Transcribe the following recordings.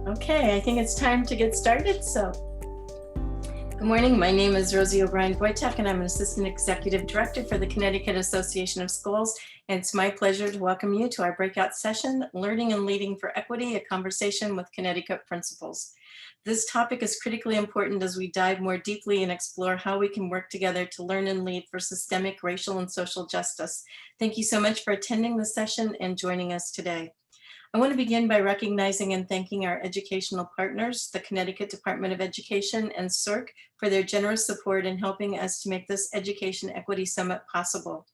Okay, I think it's time to get started. Good morning. My name is Rosie O'Brien-Wojtek, and I'm an Assistant Executive Director for the Connecticut Association of Schools. And it's my pleasure to welcome you to our breakout session, Learning and Leading for Equity, a conversation with Connecticut principals. This topic is critically important as we dive more deeply and explore how we can work together to learn and lead for systemic racial and social justice. Thank you so much for attending the session and joining us today. I want to begin by recognizing and thanking our educational partners, the Connecticut Department of Education and SERC, for their generous support in helping us to make this Education Equity Summit possible.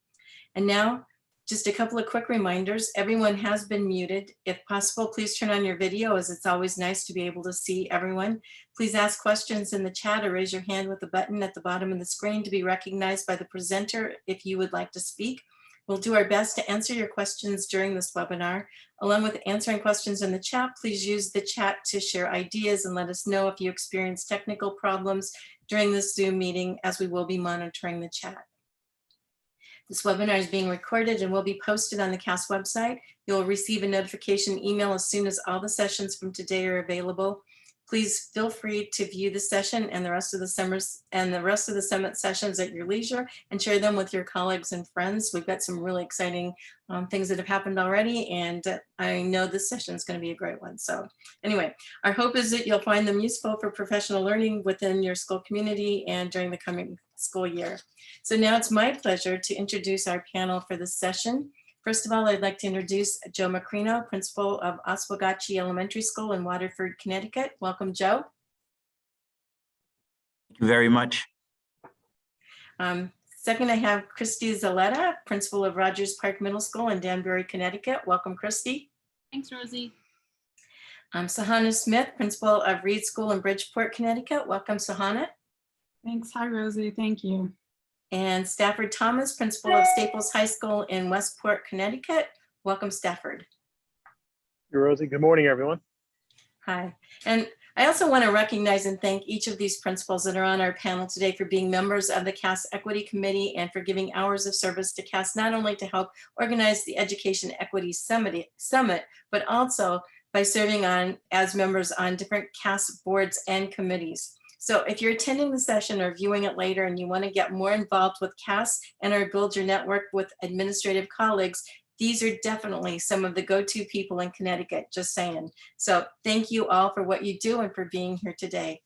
And now, just a couple of quick reminders. Everyone has been muted. If possible, please turn on your video, as it's always nice to be able to see everyone. Please ask questions in the chat or raise your hand with the button at the bottom of the screen to be recognized by the presenter if you would like to speak. We'll do our best to answer your questions during this webinar. Along with answering questions in the chat, please use the chat to share ideas and let us know if you experience technical problems during this Zoom meeting, as we will be monitoring the chat. This webinar is being recorded and will be posted on the CAS website. You'll receive a notification email as soon as all the sessions from today are available. Please feel free to view the session and the rest of the summit sessions at your leisure and share them with your colleagues and friends. We've got some really exciting things that have happened already, and I know this session is going to be a great one. So anyway, our hope is that you'll find them useful for professional learning within your school community and during the coming school year. So now it's my pleasure to introduce our panel for this session. First of all, I'd like to introduce Joe Mcreno, principal of Oswegatchie Elementary School in Waterford, Connecticut. Welcome, Joe. Thank you very much. Second, I have Kristy Zaleta, principal of Rogers Park Middle School in Danbury, Connecticut. Welcome, Kristy. Thanks, Rosie. Sarhanna Smith, principal of Reed School in Bridgeport, Connecticut. Welcome, Sarhanna. Thanks. Hi, Rosie. Thank you. And Stafford Thomas, principal of Staples High School in Westport, Connecticut. Welcome, Stafford. Hey, Rosie. Good morning, everyone. Hi. And I also want to recognize and thank each of these principals that are on our panel today for being members of the CAS Equity Committee and for giving hours of service to CAS, not only to help organize the Education Equity Summit, but also by serving as members on different CAS boards and committees. So if you're attending the session or viewing it later and you want to get more involved with CAS and or build your network with administrative colleagues, these are definitely some of the go-to people in Connecticut, just saying. So thank you all for what you do and for being here today.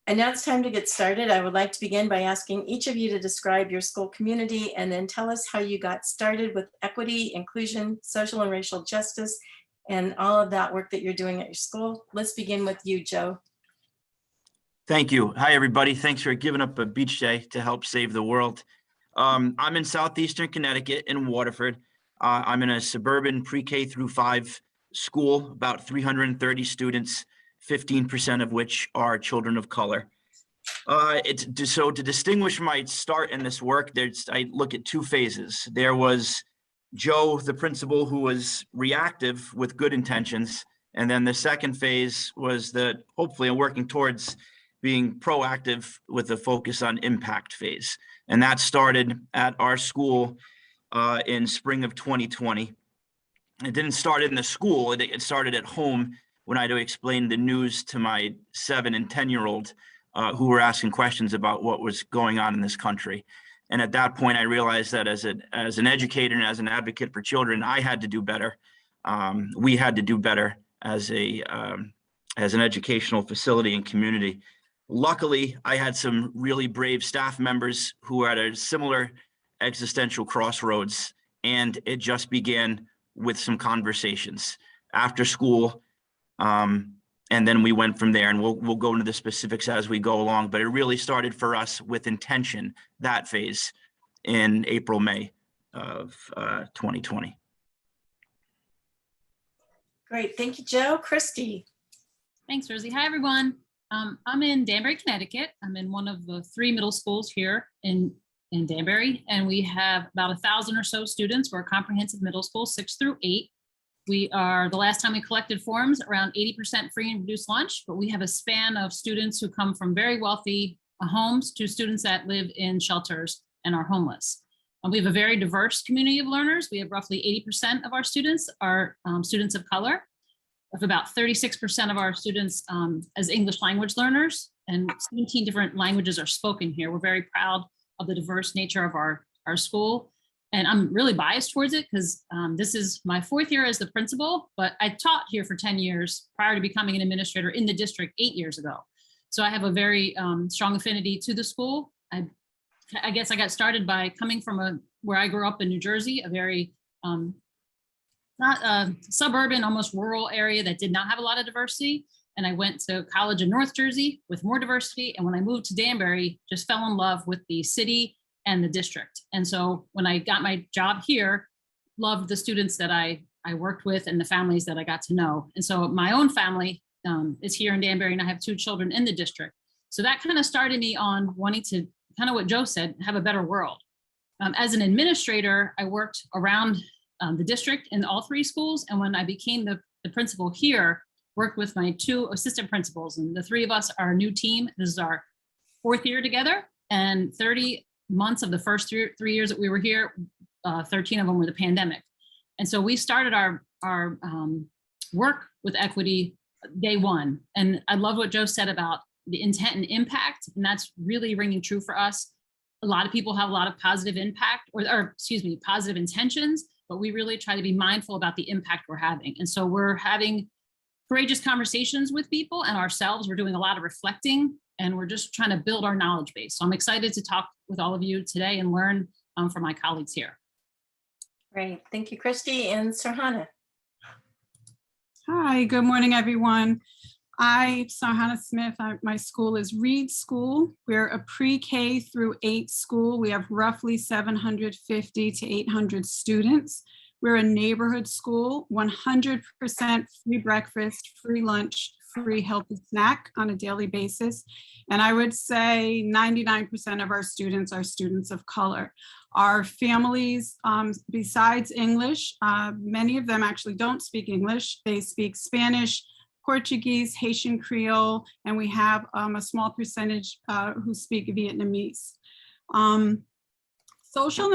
And now it's time to get started. I would like to begin by asking each of you to describe your school community and then tell us how you got started with equity, inclusion, social and racial justice, and all of that work that you're doing at your school. Let's begin with you, Joe. Thank you. Hi, everybody. Thanks for giving up a beach day to help save the world. I'm in southeastern Connecticut in Waterford. I'm in a suburban pre-K through 5 school, about 330 students, 15% of which are children of color. So to distinguish my start in this work, I look at 2 phases. There was Joe, the principal, who was reactive with good intentions. And then the second phase was hopefully I'm working towards being proactive with a focus on impact phase. And that started at our school in spring of 2020. It didn't start in the school, it started at home when I had to explain the news to my 7 and 10-year-old who were asking questions about what was going on in this country. And at that point, I realized that as an educator and as an advocate for children, I had to do better. We had to do better as an educational facility and community. Luckily, I had some really brave staff members who were at a similar existential crossroads, and it just began with some conversations after school, and then we went from there, and we'll go into the specifics as we go along, but it really started for us with intention, that phase, in April, May of 2020. Great, thank you, Joe. Kristy. Thanks, Rosie. Hi, everyone. I'm in Danbury, Connecticut. I'm in one of the 3 middle schools here in Danbury, and we have about 1,000 or so students. We're a comprehensive middle school, 6 through 8. We are, the last time we collected forms, around 80% free and reduced lunch, but we have a span of students who come from very wealthy homes to students that live in shelters and are homeless. We have a very diverse community of learners. We have roughly 80% of our students are students of color. of about 36% of our students as English language learners, and 17 different languages are spoken here. We're very proud of the diverse nature of our school. And I'm really biased towards it because this is my 4th year as the principal, but I taught here for 10 years prior to becoming an administrator in the district 8 years ago. So I have a very strong affinity to the school. I guess I got started by coming from where I grew up in New Jersey, a very not a suburban, almost rural area that did not have a lot of diversity. And I went to college in North Jersey with more diversity. And when I moved to Danbury, just fell in love with the city and the district. And so when I got my job here, loved the students that I worked with and the families that I got to know. And so my own family is here in Danbury, and I have 2 children in the district. So that kind of started me on wanting to, kind of what Joe said, have a better world. As an administrator, I worked around the district in all 3 schools. And when I became the principal here, worked with my 2 assistant principals, and the 3 of us are a new team. This is our 4th year together, and 30 months of the first 3 years that we were here, 13 of them were the pandemic. And so we started our work with equity day 1. And I love what Joe said about the intent and impact, and that's really ringing true for us. A lot of people have a lot of positive impact, or excuse me, positive intentions, but we really try to be mindful about the impact we're having. And so we're having courageous conversations with people and ourselves. We're doing a lot of reflecting, and we're just trying to build our knowledge base. So I'm excited to talk with all of you today and learn from my colleagues here. Great. Thank you, Kristy. And Sarhanna. Hi, good morning, everyone. Sarhanna Smith. My school is Reed School. We're a pre-K through 8 school. We have roughly 750 to 800 students. We're a neighborhood school, 100% free breakfast, free lunch, free healthy snack on a daily basis. And I would say 99% of our students are students of color. Our families, besides English, many of them actually don't speak English. They speak Spanish, Portuguese, Haitian Creole, and we have a small percentage who speak Vietnamese. Social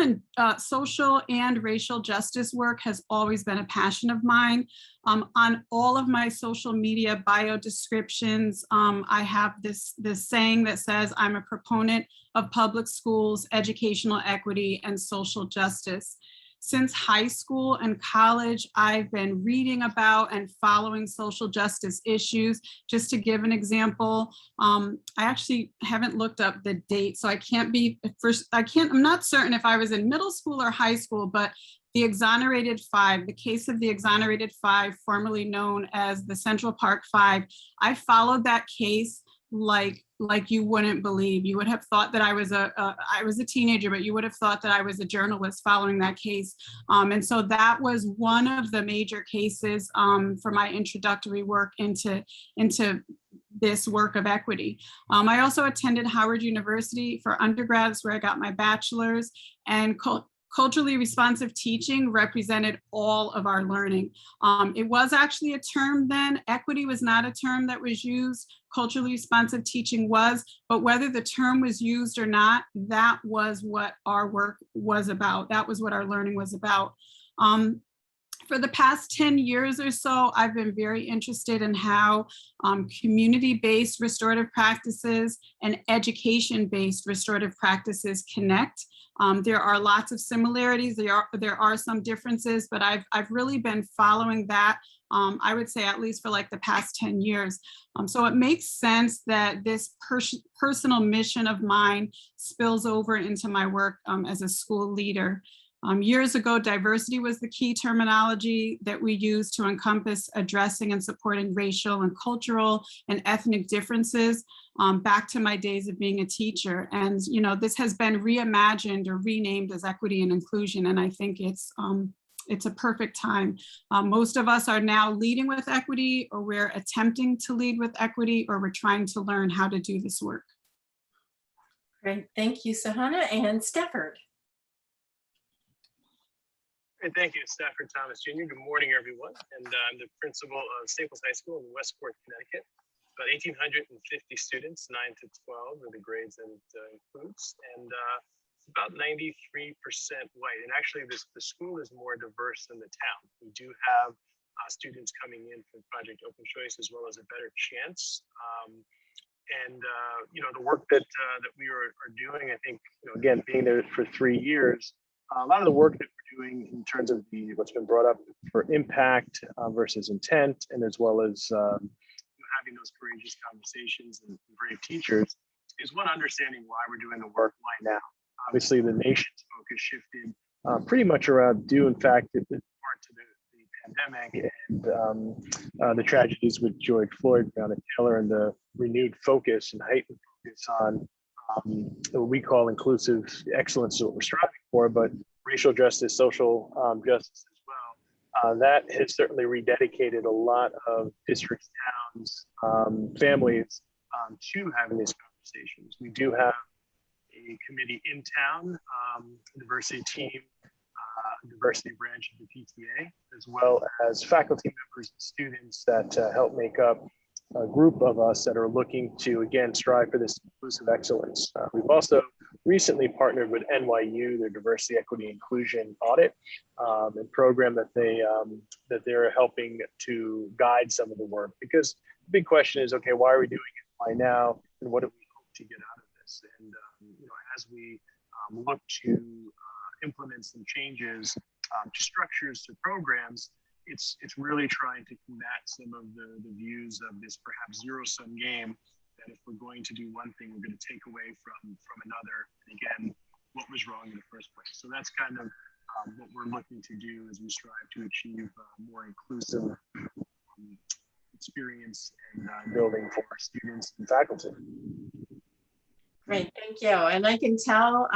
and racial justice work has always been a passion of mine. On all of my social media bio descriptions, I have this saying that says, I'm a proponent of public schools, educational equity, and social justice. Since high school and college, I've been reading about and following social justice issues. Just to give an example, I actually haven't looked up the date, so I'm not certain if I was in middle school or high school, but the Exonerated Five, the case of the Exonerated Five, formerly known as the Central Park Five, I followed that case like you wouldn't believe. You would have thought that I was a teenager, but you would have thought that I was a journalist following that case. And so that was one of the major cases for my introductory work into this work of equity. I also attended Howard University for undergrads, where I got my bachelor's, and culturally responsive teaching represented all of our learning. It was actually a term then. Equity was not a term that was used. Culturally responsive teaching was, but whether the term was used or not, that was what our work was about. That was what our learning was about. For the past 10 years or so, I've been very interested in how community-based restorative practices and education-based restorative practices connect. There are lots of similarities. There are some differences, but I've really been following that, I would say at least for like the past 10 years. So it makes sense that this personal mission of mine spills over into my work as a school leader. Years ago, diversity was the key terminology that we used to encompass addressing and supporting racial and cultural and ethnic differences, back to my days of being a teacher. And this has been reimagined or renamed as equity and inclusion, and I think it's a perfect time. Most of us are now leading with equity, or we're attempting to lead with equity, or we're trying to learn how to do this work. Great. Thank you, Sarhanna. And Stafford. Great, thank you, Stafford Thomas Jr. Good morning, everyone. And I'm the principal of Staples High School in Westport, Connecticut. About 1,850 students, 9 to 12 are the grades that it includes. And it's about 93% white. And actually, the school is more diverse than the town. We do have students coming in for Project Open Choice, as well as a better chance. The work that we are doing, I think, again, being there for 3 years, a lot of the work that we're doing in terms of what's been brought up for impact versus intent, and as well as having those courageous conversations and brave teachers, is one, understanding why we're doing the work, why now. Obviously, the nation's focus shifted pretty much around due, in fact, part to the pandemic and the tragedies with George Floyd, Breonna Taylor, and the renewed focus and heightened focus on what we call inclusive excellence is what we're striving for, but racial justice, social justice as well. That has certainly rededicated a lot of districts, towns, families to having these conversations. We do have a committee in town, diversity team, diversity branch of the PTA, as well as faculty members and students that help make up a group of us that are looking to, again, strive for this inclusive excellence. We've also recently partnered with NYU, their diversity, equity, inclusion audit and program that they're helping to guide some of the work. Because the big question is, okay, why are we doing it? Why now? And what do we hope to get out of this? And as we look to implement some changes to structures, to programs, it's really trying to combat some of the views of this perhaps zero-sum game, that if we're going to do one thing, we're going to take away from another. And again, what was wrong in the first place? So that's kind of what we're looking to do as we strive to achieve more inclusive experience and building for our students and faculty. Great, thank you. And I can tell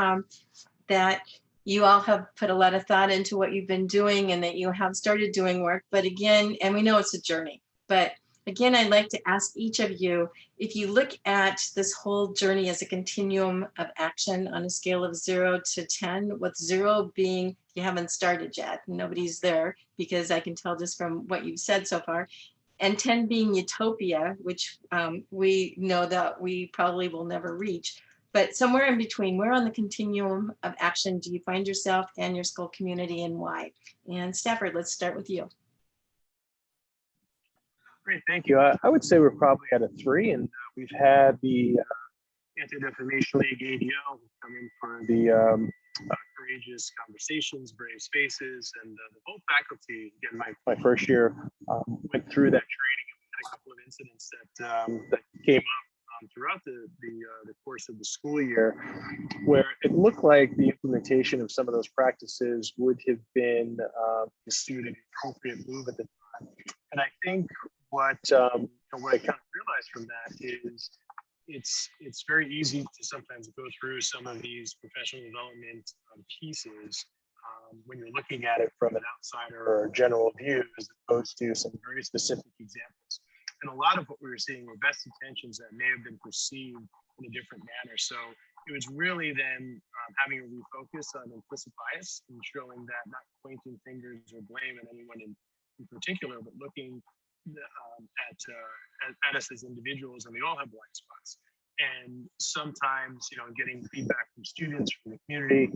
that you all have put a lot of thought into what you've been doing and that you have started doing work. But again, and we know it's a journey, but again, I'd like to ask each of you, if you look at this whole journey as a continuum of action on a scale of 0 to 10, with 0 being you haven't started yet, nobody's there, because I can tell just from what you've said so far, and 10 being utopia, which we know that we probably will never reach. But somewhere in between, where on the continuum of action do you find yourself and your school community, and why? And Stafford, let's start with you. Great, thank you. I would say we're probably at a 3, and we've had the Anti-Defamation League, ADL, come in for the courageous conversations, brave spaces, and the whole faculty. Again, my first year went through that training, and we had a couple of incidents that came up throughout the course of the school year, where it looked like the implementation of some of those practices would have been pursued an appropriate move at the time. And I think what I kind of realized from that is it's very easy to sometimes go through some of these professional development pieces when you're looking at it from an outsider or general view, as opposed to some very specific examples. And a lot of what we were seeing were best intentions that may have been perceived in a different manner. So it was really then having a refocus on implicit bias and showing that, not pointing fingers or blame at anyone in particular, but looking at us as individuals, and we all have blind spots. And sometimes, getting feedback from students, from the community,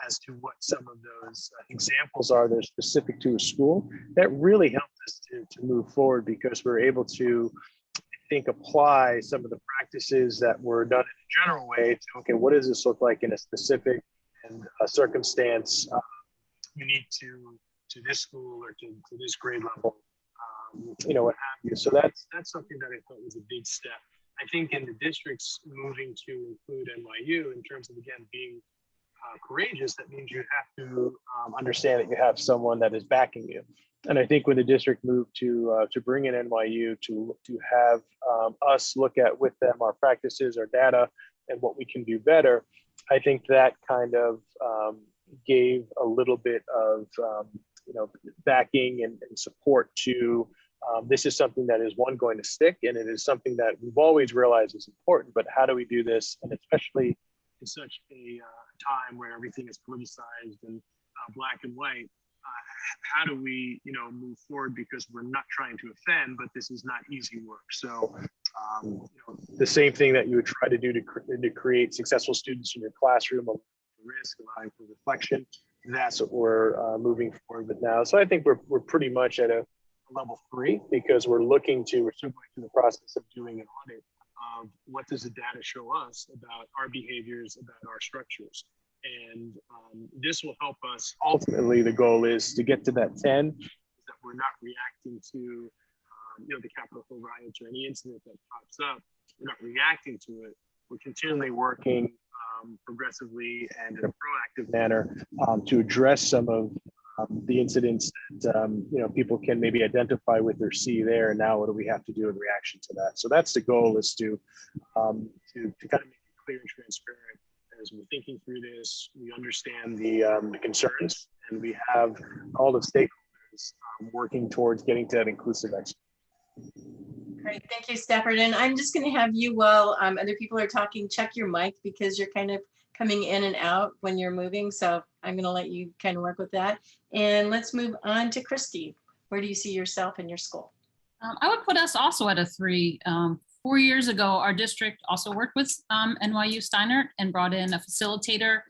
as to what some of those examples are that are specific to a school, that really helped us to move forward, because we're able to, I think, apply some of the practices that were done in a general way to, okay, what does this look like in a specific and a circumstance unique to this school or to this grade level, what have you. So that's something that I thought was a big step. I think in the districts moving to include NYU, in terms of, again, being courageous, that means you have to understand that you have someone that is backing you. And I think when the district moved to bring in NYU to have us look at with them our practices, our data, and what we can do better, I think that kind of gave a little bit of backing and support to this is something that is going to stick, and it is something that we've always realized is important. But how do we do this, and especially in such a time where everything is politicized and black and white, how do we move forward, because we're not trying to offend, but this is not easy work. So the same thing that you would try to do to create successful students in your classroom, risk, allowing for reflection, that's what we're moving forward with now. So I think we're pretty much at a level 3 because we're still going through the process of doing an audit of what does the data show us about our behaviors, about our structures. And this will help us. Ultimately, the goal is to get to that 10, that we're not reacting to the Capitol Hill riots or any incident that pops up. We're not reacting to it. We're continually working progressively and in a proactive manner to address some of the incidents that people can maybe identify with or see there. And now what do we have to do in reaction to that? So that's the goal, is to kind of make it clear and transparent as we're thinking through this. We understand the concerns, and we have all the stakeholders working towards getting to that inclusive exit. Great, thank you, Stafford. And I'm just going to have you, while other people are talking, check your mic because you're kind of coming in and out when you're moving. So I'm going to let you kind of work with that. And let's move on to Kristy. Where do you see yourself in your school? I would put us also at a 3. 4 years ago, our district also worked with NYU Steinert and brought in a facilitator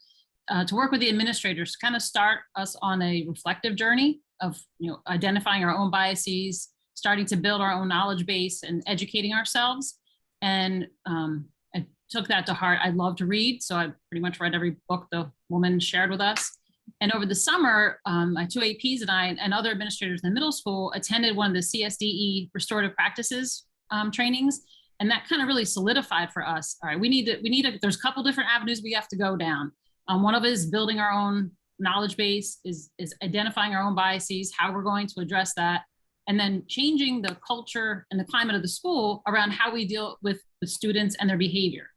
to work with the administrators to kind of start us on a reflective journey of identifying our own biases, starting to build our own knowledge base and educating ourselves. And I took that to heart. I love to read, so I pretty much read every book the woman shared with us. And over the summer, my 2 APs and I and other administrators in the middle school attended one of the CSDE restorative practices trainings. And that kind of really solidified for us. All right, there's a couple different avenues we have to go down. One of it is building our own knowledge base, is identifying our own biases, how we're going to address that, and then changing the culture and the climate of the school around how we deal with the students and their behavior.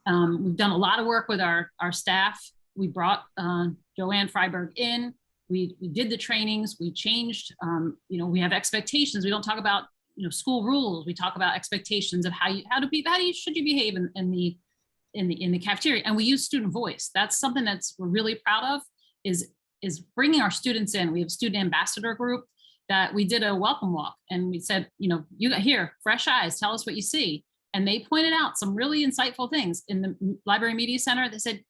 We've done a lot of work with our staff. We brought Joanne Freiberg in. We did the trainings. We changed. We have expectations. We don't talk about school rules. We talk about expectations of should you behave in the cafeteria. And we use student voice. That's something we're really proud of. Is bringing our students in. We have a student ambassador group that we did a welcome walk, and we said, you got here, fresh eyes, tell us what you see. And they pointed out some really insightful things in the Library Media Center. They said,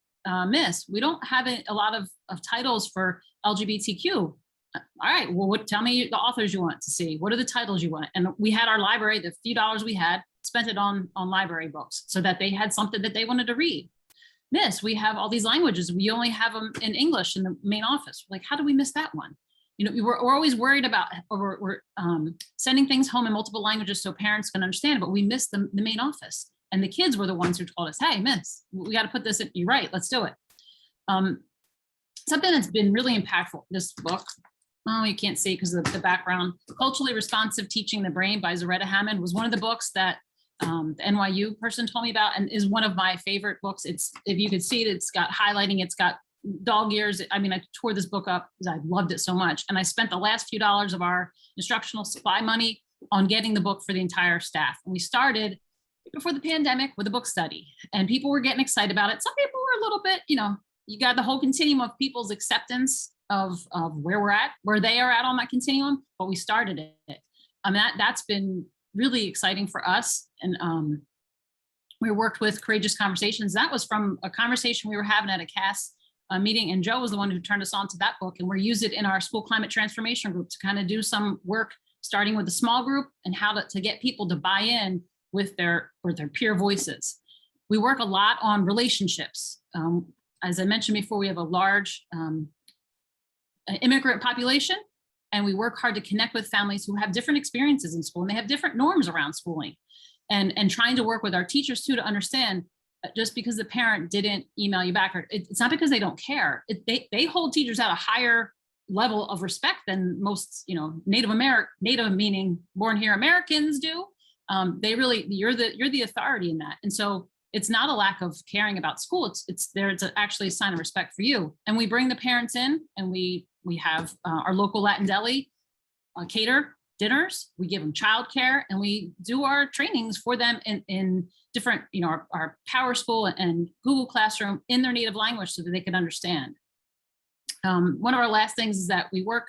Miss, we don't have a lot of titles for LGBTQ. All right, well, tell me the authors you want to see. What are the titles you want? And we had our library, the few dollars we had, spent it on library books so that they had something that they wanted to read. Miss, we have all these languages. We only have them in English in the main office. Like, how do we miss that one? We're always worried about, we're sending things home in multiple languages so parents can understand, but we miss the main office. And the kids were the ones who told us, hey, Miss, we got to put this in. You're right, let's do it. Something that's been really impactful, this book, you can't see because of the background, Culturally Responsive Teaching the Brain by Zaretta Hammond was one of the books that the NYU person told me about, and is one of my favorite books. If you could see it, it's got highlighting, it's got dog ears. I mean, I tore this book up because I loved it so much. And I spent the last few dollars of our instructional supply money on getting the book for the entire staff. And we started before the pandemic with a book study, and people were getting excited about it. Some people were a little bit, you got the whole continuum of people's acceptance of where they are at on that continuum, but we started it. That's been really exciting for us. And we worked with Courageous Conversations. That was from a conversation we were having at a CAS meeting, and Joe was the one who turned us on to that book, and we're using it in our school climate transformation group to kind of do some work, starting with a small group and how to get people to buy in with their peer voices. We work a lot on relationships. As I mentioned before, we have a large immigrant population, and we work hard to connect with families who have different experiences in school, and they have different norms around schooling, and trying to work with our teachers too to understand just because the parent didn't email you back, or it's not because they don't care. They hold teachers at a higher level of respect than most, Native meaning born here Americans do. You're the authority in that. And so it's not a lack of caring about school. It's there to actually a sign of respect for you. And we bring the parents in, and we have our local Latin deli cater dinners. We give them childcare, and we do our trainings for them in different, our Power School and Google Classroom in their native language so that they can understand. One of our last things is that we work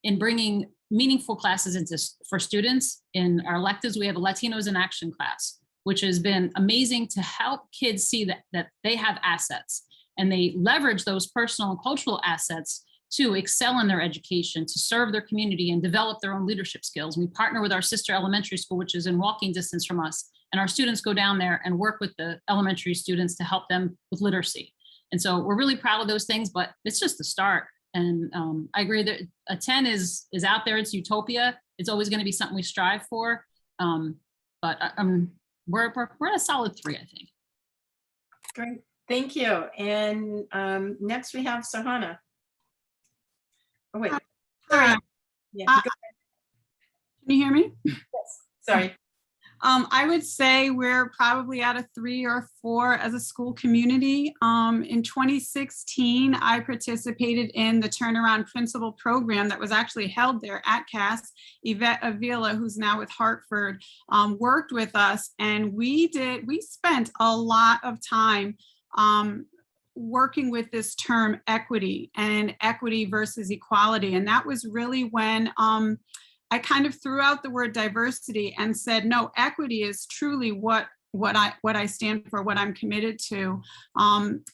in bringing meaningful classes for students. In our electives, we have a Latinos in Action class, which has been amazing to help kids see that they have assets, and they leverage those personal and cultural assets to excel in their education, to serve their community and develop their own leadership skills. We partner with our sister elementary school, which is in walking distance from us. And our students go down there and work with the elementary students to help them with literacy. And so we're really proud of those things, but it's just the start. And I agree that a 10 is out there. It's utopia. It's always going to be something we strive for. But we're at a solid 3, I think. Great, thank you. And next we have Sarhanna. Oh, wait. Hi. Yeah, Uh, go Can you hear me? ahead. Sorry. I would say we're probably at a 3 or 4 as a school community. In 2016, I participated in the Turnaround Principal program that was actually held there at CAS. Yvette Avila, who's now with Hartford, worked with us, and we spent a lot of time working with this term equity and equity versus equality. And that was really when I kind of threw out the word diversity and said, no, equity is truly what I stand for, what I'm committed to.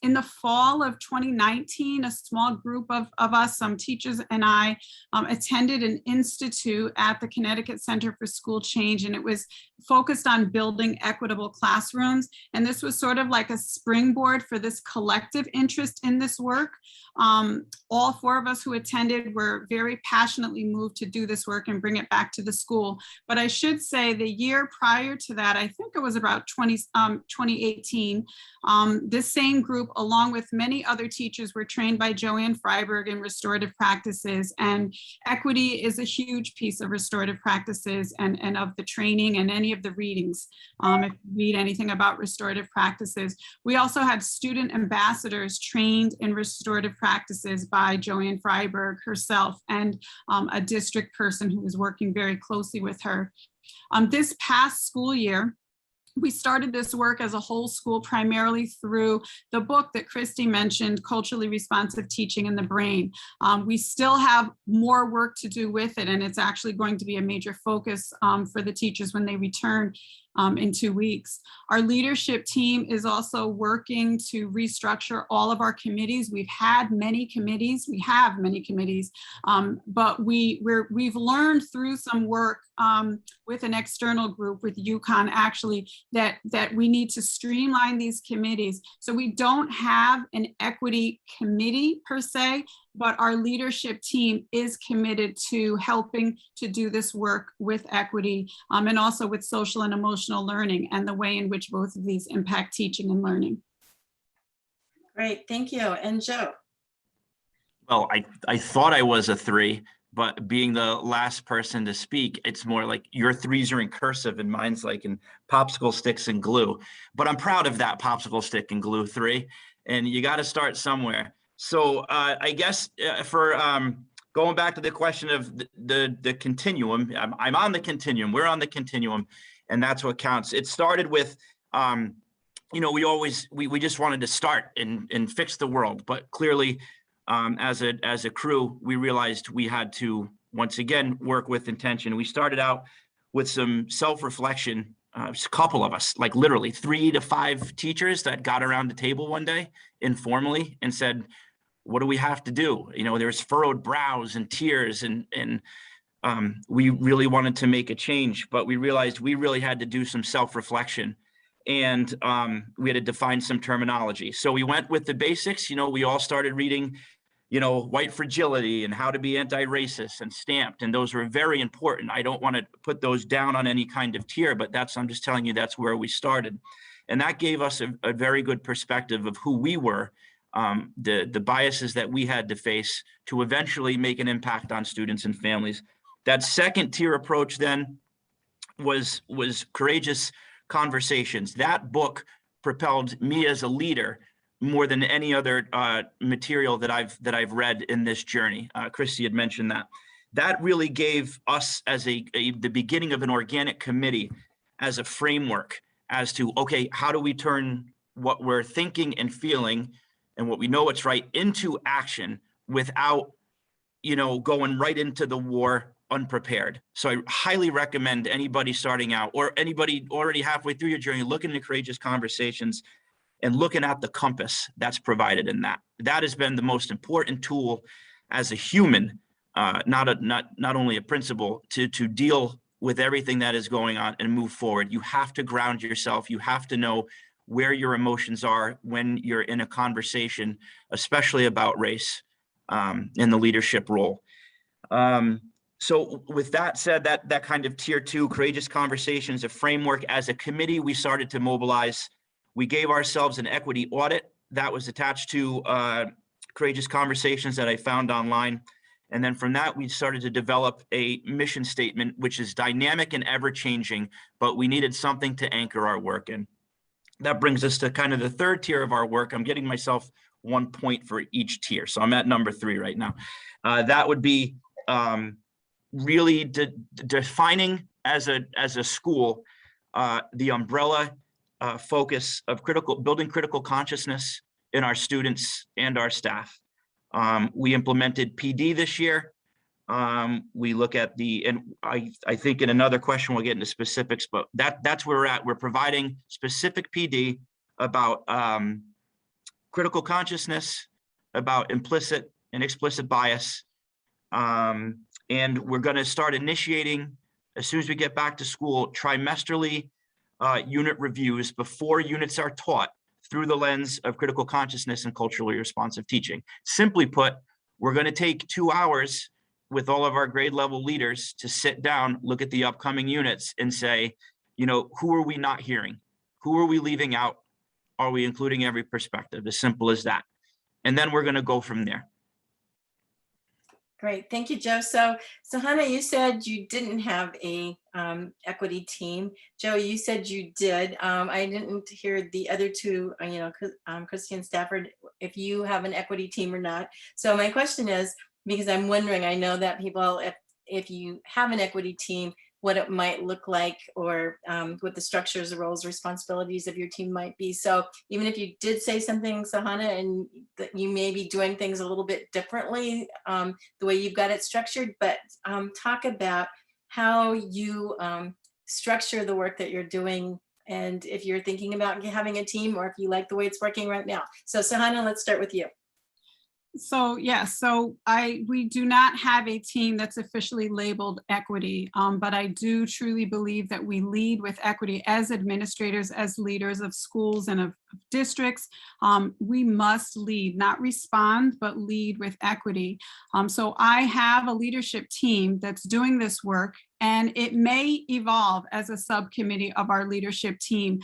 In the fall of 2019, a small group of us, some teachers and I, attended an institute at the Connecticut Center for School Change, and it was focused on building equitable classrooms. And this was sort of like a springboard for this collective interest in this work. All 4 of us who attended were very passionately moved to do this work and bring it back to the school. But I should say the year prior to that, I think it was about 2018, this same group, along with many other teachers, were trained by Joanne Freiberg in restorative practices. And equity is a huge piece of restorative practices and of the training and any of the readings. If you read anything about restorative practices, we also had student ambassadors trained in restorative practices by Joanne Freiberg herself and a district person who was working very closely with her. This past school year, we started this work as a whole school primarily through the book that Kristy mentioned, Culturally Responsive Teaching in the Brain. We still have more work to do with it, and it's actually going to be a major focus for the teachers when they return in 2 weeks. Our leadership team is also working to restructure all of our committees. We have many committees, but we've learned through some work with an external group, with UConn actually, that we need to streamline these committees. So we don't have an equity committee per se, but our leadership team is committed to helping to do this work with equity and also with social and emotional learning and the way in which both of these impact teaching and learning. Great, thank you. And Joe? Well, I thought I was a 3, but being the last person to speak, it's more like your 3s are in cursive and mine's like in popsicle sticks and glue. But I'm proud of that popsicle stick and glue 3, and you got to start somewhere. So I guess for going back to the question of the continuum, I'm on the continuum, we're on the continuum, and that's what counts. It started with, we just wanted to start and fix the world, but clearly as a crew, we realized we had to, once again, work with intention. We started out with some self-reflection, a couple of us, like literally 3 to 5 teachers that got around the table one day informally and said, what do we have to do? There's furrowed brows and tears, and we really wanted to make a change, but we realized we really had to do some self-reflection, and we had to define some terminology. So we went with the basics. We all started reading, White Fragility and How to Be Anti-Racist and Stamped, and those were very important. I don't want to put those down on any kind of tier, but I'm just telling you that's where we started. And that gave us a very good perspective of who we were, the biases that we had to face to eventually make an impact on students and families. That second tier approach then was Courageous Conversations. That book propelled me as a leader more than any other material that I've read in this journey. Kristy had mentioned that. That really gave us as the beginning of an organic committee as a framework as to, okay, how do we turn what we're thinking and feeling and what we know it's right into action without, going right into the war unprepared. So I highly recommend anybody starting out or anybody already halfway through your journey, looking at Courageous Conversations and looking at the compass that's provided in that. That has been the most important tool as a human, not only a principal, to deal with everything that is going on and move forward. You have to ground yourself. You have to know where your emotions are when you're in a conversation, especially about race, in the leadership role. So with that said, that kind of tier 2 courageous conversations, a framework, as a committee, we started to mobilize. We gave ourselves an equity audit that was attached to courageous conversations that I found online. And then from that, we started to develop a mission statement, which is dynamic and ever changing, but we needed something to anchor our work in. That brings us to kind of the third tier of our work. I'm getting myself 1 point for each tier. So I'm at number 3 right now. That would be really defining as a school the umbrella focus of building critical consciousness in our students and our staff. We implemented PD this year. We look at and I think in another question we'll get into specifics, but that's where we're at. We're providing specific PD about critical consciousness, about implicit and explicit bias. And we're going to start initiating, as soon as we get back to school, trimesterly unit reviews before units are taught through the lens of critical consciousness and culturally responsive teaching. Simply put, we're going to take 2 hours with all of our grade level leaders to sit down, look at the upcoming units and say, who are we not hearing? Who are we leaving out? Are we including every perspective? As simple as that. And then we're going to go from there. Great, thank you, Joe. So Hannah, you said you didn't have a equity team. Joe, you said you did. I didn't hear the other two, Kristy and Stafford, if you have an equity team or not. So my question is, because I'm wondering, I know that people, if you have an equity team, what it might look like, or what the structures, the roles, responsibilities of your team might be. So even if you did say something, Sarhanna, and that you may be doing things a little bit differently, the way you've got it structured, but talk about how you structure the work that you're doing, and if you're thinking about having a team, or if you like the way it's working right now. So Sarhanna, let's start with you. So yes, we do not have a team that's officially labeled equity, but I do truly believe that we lead with equity as administrators, as leaders of schools and of districts. We must lead, not respond, but lead with equity. So I have a leadership team that's doing this work, and it may evolve as a subcommittee of our leadership team.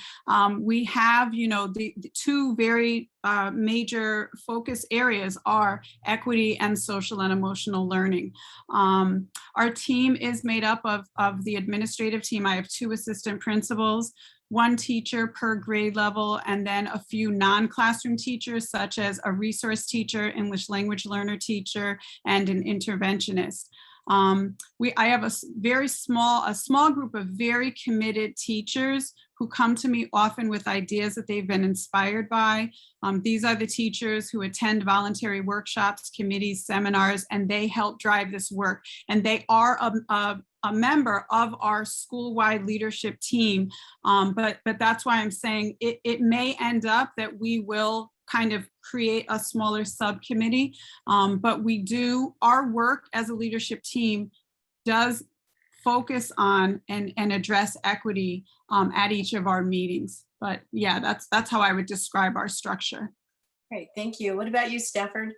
We have, the 2 very major focus areas are equity and social and emotional learning. Our team is made up of the administrative team. I have 2 assistant principals, 1 teacher per grade level, and then a few non-classroom teachers, such as a resource teacher, English language learner teacher, and an interventionist. I have a small group of very committed teachers who come to me often with ideas that they've been inspired by. These are the teachers who attend voluntary workshops, committees, seminars, and they help drive this work. And they are a member of our school-wide leadership team. But that's why I'm saying it may end up that we will kind of create a smaller subcommittee, but our work as a leadership team does focus on and address equity at each of our meetings. But yeah, that's how I would describe our structure. Great, thank you. What about you, Stafford?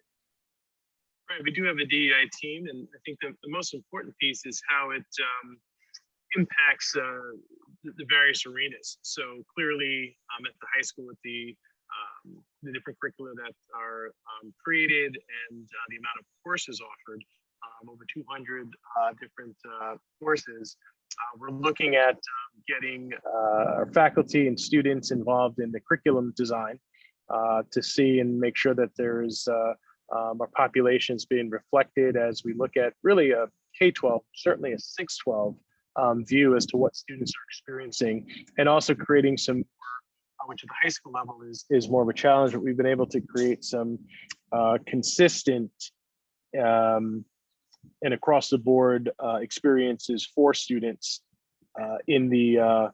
Right, we do have a DEI team, and I think the most important piece is how it impacts the various arenas. So clearly at the high school, with the different curricula that are created and the amount of courses offered, over 200 different courses. We're looking at getting our faculty and students involved in the curriculum design to see and make sure that there's our populations being reflected as we look at really a K-12, certainly a 6-12 view as to what students are experiencing, and also creating some, which at the high school level is more of a challenge, but we've been able to create some consistent and across the board experiences for students in the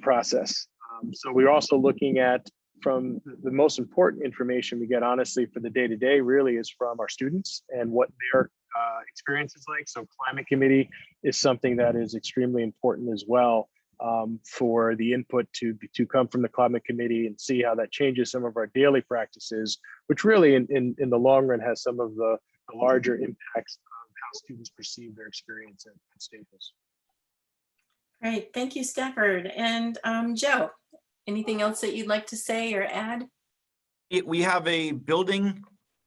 process. So we're also looking at the most important information we get, honestly, for the day-to-day really is from our students and what their experience is like. So climate committee is something that is extremely important as well, for the input to come from the climate committee and see how that changes some of our daily practices, which really in the long run has some of the larger impacts of how students perceive their experience at Staples. Great, thank you, Stafford. And Joe, anything else that you'd like to say or add? We have a building,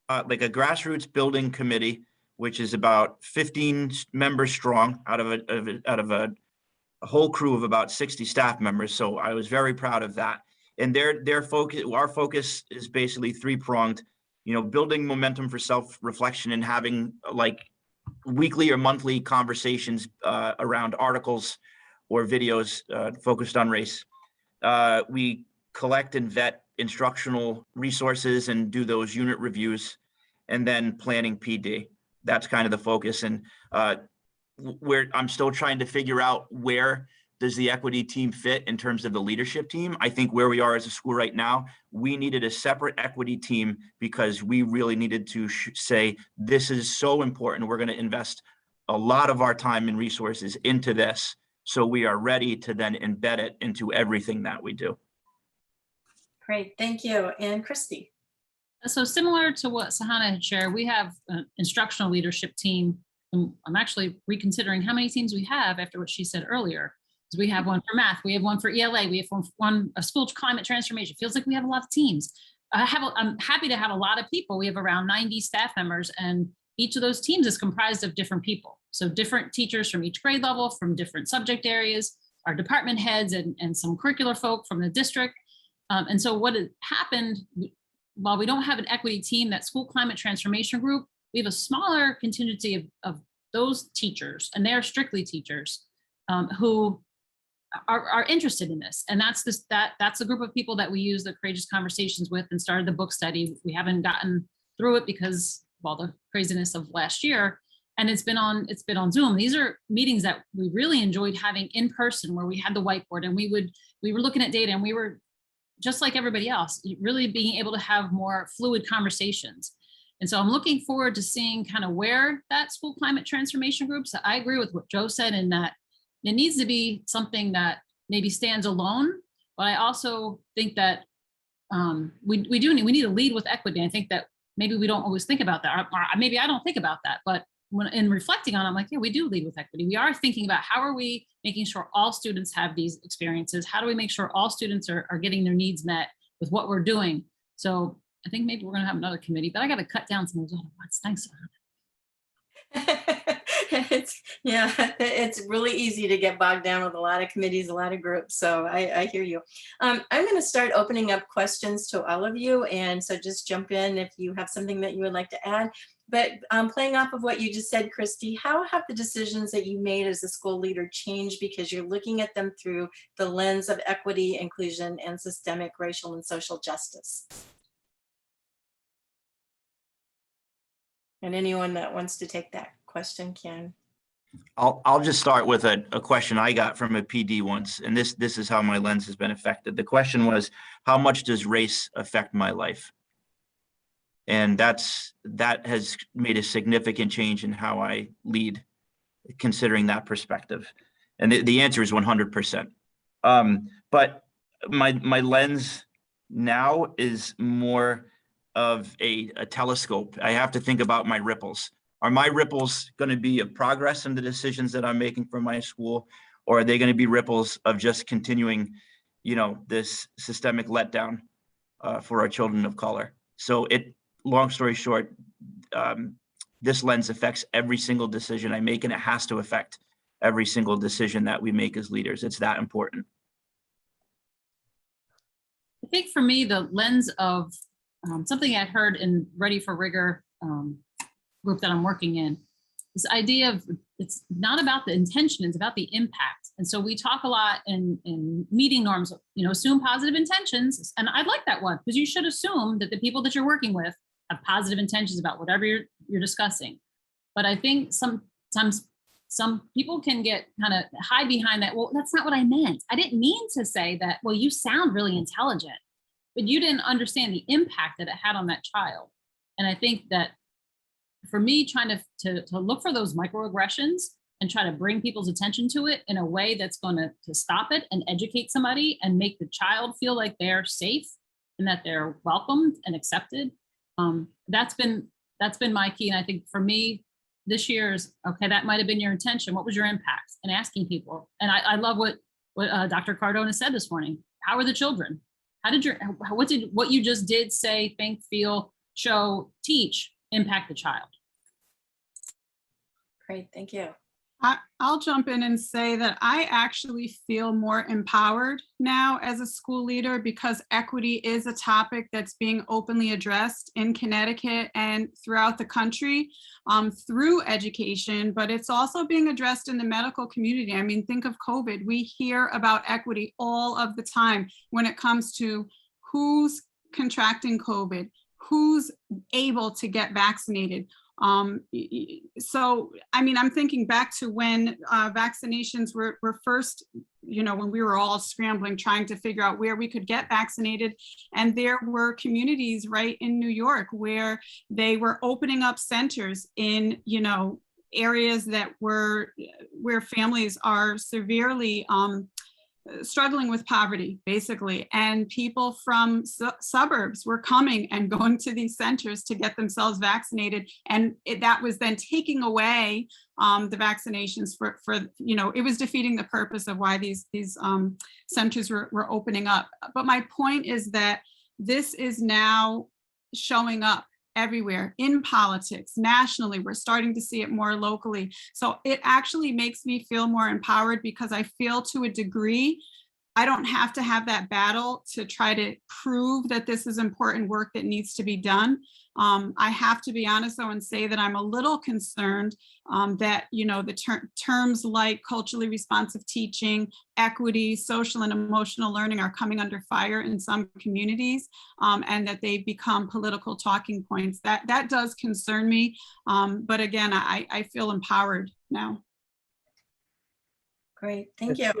like a grassroots building committee, which is about 15 members strong out of a whole crew of about 60 staff members. So I was very proud of that. And their focus, our focus is basically three-pronged, building momentum for self-reflection and having like weekly or monthly conversations around articles or videos focused on race. We collect and vet instructional resources and do those unit reviews, and then planning PD. That's kind of the focus. And I'm still trying to figure out where does the equity team fit in terms of the leadership team. I think where we are as a school right now, we needed a separate equity team because we really needed to say, this is so important. We're going to invest a lot of our time and resources into this, so we are ready to then embed it into everything that we do. Great, thank you. And Kristy. So similar to what Sarhanna had shared, we have an instructional leadership team. I'm actually reconsidering how many teams we have after what she said earlier. Because we have one for math, we have one for ELA, we have one a school climate transformation. Feels like we have a lot of teams. I'm happy to have a lot of people. We have around 90 staff members, and each of those teams is comprised of different people. So different teachers from each grade level, from different subject areas, our department heads, and some curricular folk from the district. And so what had happened, while we don't have an equity team, that school climate transformation group, we have a smaller contingency of those teachers, and they're strictly teachers who are interested in this. And that's a group of people that we use the Courageous Conversations with and started the book study. We haven't gotten through it because, well, the craziness of last year, and it's been on Zoom. These are meetings that we really enjoyed having in person, where we had the whiteboard and we were looking at data, and we were just like everybody else, really being able to have more fluid conversations. And so I'm looking forward to seeing kind of where that school climate transformation group. So I agree with what Joe said, in that it needs to be something that maybe stands alone. But I also think that we need to lead with equity. I think that maybe we don't always think about that. Or maybe I don't think about that. But when in reflecting on it, I'm like, yeah, we do lead with equity. We are thinking about how are we making sure all students have these experiences? How do we make sure all students are getting their needs met with what we're doing? So I think maybe we're going to have another committee, but I got to cut down some of those other ones. Thanks. It's really easy to get bogged down with a lot of committees, a lot of groups. So I hear you. I'm going to start opening up questions to all of you. And so just jump in if you have something that you would like to add. But playing off of what you just said, Kristy, how have the decisions that you made as a school leader changed because you're looking at them through the lens of equity, inclusion, and systemic racial and social justice? And anyone that wants to take that question can. I'll just start with a question I got from a PD once, and this is how my lens has been affected. The question was, how much does race affect my life? And that has made a significant change in how I lead, considering that perspective. And the answer is 100%. But my lens now is more of a telescope. I have to think about my ripples. Are my ripples going to be of progress in the decisions that I'm making for my school, or are they going to be ripples of just continuing, this systemic letdown for our children of color? So long story short, this lens affects every single decision I make, and it has to affect every single decision that we make as leaders. It's that important. I think for me, the lens of something I heard in Ready for Rigor group that I'm working in, this idea of it's not about the intention, it's about the impact. And so we talk a lot in meeting norms, assume positive intentions. And I like that one, because you should assume that the people that you're working with have positive intentions about whatever you're discussing. But I think sometimes some people can get kind of hide behind that. Well, that's not what I meant. I didn't mean to say that. Well, you sound really intelligent. but you didn't understand the impact that it had on that child. And I think that for me, trying to look for those microaggressions and try to bring people's attention to it in a way that's going to stop it and educate somebody and make the child feel like they're safe and that they're welcomed and accepted. That's been my key. And I think for me, this year is, okay, that might've been your intention. What was your impact? And asking people. And I love what Dr. Cardona said this morning. How are the children? What you just did say, think, feel, show, teach, impact the child? Great, thank you. I'll jump in and say that I actually feel more empowered now as a school leader because equity is a topic that's being openly addressed in Connecticut and throughout the country through education, but it's also being addressed in the medical community. I mean, think of COVID. We hear about equity all of the time when it comes to who's contracting COVID, who's able to get vaccinated. So, I mean, I'm thinking back to when vaccinations were first, when we were all scrambling, trying to figure out where we could get vaccinated. And there were communities right in New York where they were opening up centers in, areas that where families are severely struggling with poverty, basically. And people from suburbs were coming and going to these centers to get themselves vaccinated. And that was then taking away the vaccinations for it was defeating the purpose of why these centers were opening up. But my point is that this is now showing up everywhere in politics, nationally. We're starting to see it more locally. So it actually makes me feel more empowered because I feel to a degree, I don't have to have that battle to try to prove that this is important work that needs to be done. I have to be honest though and say that I'm a little concerned that, the terms like culturally responsive teaching, equity, social and emotional learning are coming under fire in some communities and that they become political talking points. That does concern me. But again, I feel empowered now. Great, thank you.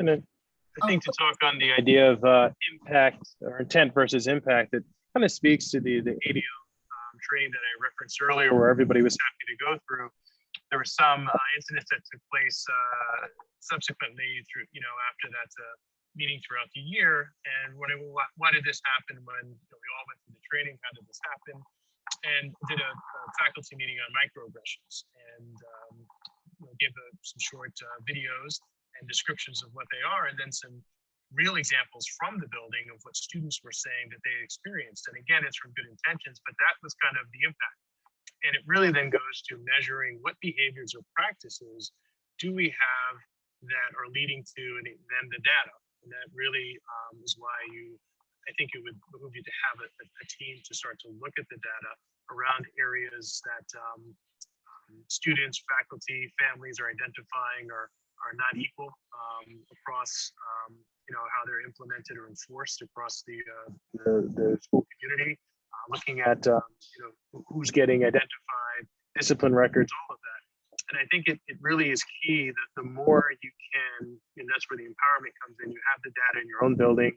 I think to talk on the idea of impact or intent versus impact, it kind of speaks to the ADO training that I referenced earlier, where everybody was happy to go through. There were some incidents that took place subsequently through, after that meeting throughout the year. And why did this happen when we all went through the training? How did this happen? And did a faculty meeting on microaggressions and give some short videos and descriptions of what they are, and then some real examples from the building of what students were saying that they experienced. And again, it's from good intentions, but that was kind of the impact. And it really then goes to measuring what behaviors or practices do we have that are leading to then the data. And that really is why I think it would behoove you to have a team to start to look at the data around areas that students, faculty, families are identifying or are not equal across how they're implemented or enforced across the school community, looking at who's getting identified, discipline records, all of that. And I think it really is key that the more you can, and that's where the empowerment comes in, you have the data in your own building,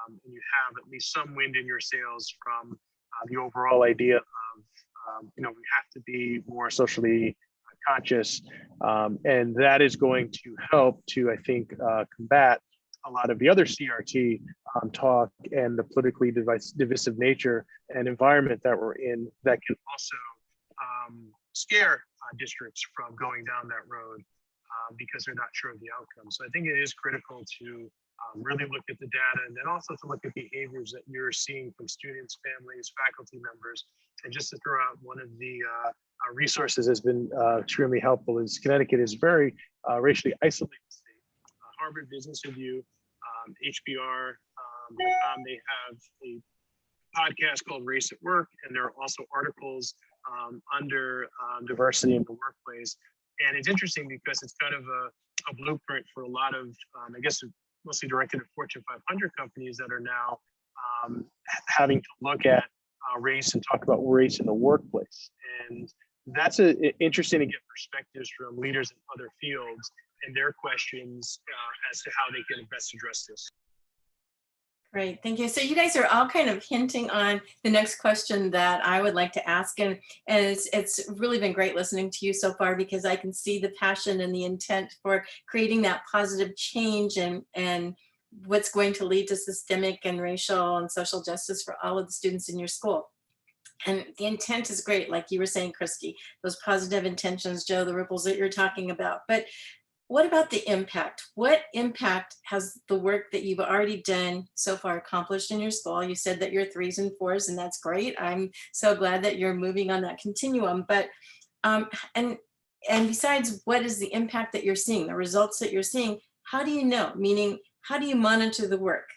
and you have at least some wind in your sails from the overall idea of we have to be more socially conscious, and that is going to help to, I think, combat a lot of the other CRT talk and the politically divisive nature and environment that we're in that can also scare districts from going down that road because they're not sure of the outcome. So I think it is critical to really look at the data and then also to look at behaviors that you're seeing from students, families, faculty members. And just to throw out one of the resources has been extremely helpful is Connecticut is very racially isolated state. Harvard Business Review, HBR, they have a podcast called Race at Work, and there are also articles under diversity in the workplace. And it's interesting because it's kind of a blueprint for a lot of, I guess, mostly directed at Fortune 500 companies that are now having to look at race and talk about race in the workplace. And that's interesting to get perspectives from leaders in other fields and their questions as to how they can best address this. Great, thank you. So you guys are all kind of hinting on the next question that I would like to ask. And it's really been great listening to you so far, because I can see the passion and the intent for creating that positive change and what's going to lead to systemic and racial and social justice for all of the students in your school. And the intent is great, like you were saying, Kristy, those positive intentions, Joe, the ripples that you're talking about. But what about the impact? What impact has the work that you've already done so far accomplished in your school? You said that you're 3s and 4s, and that's great. I'm so glad that you're moving on that continuum. But and besides, what is the impact that you're seeing, the results that you're seeing? How do you know? Meaning, how do you monitor the work?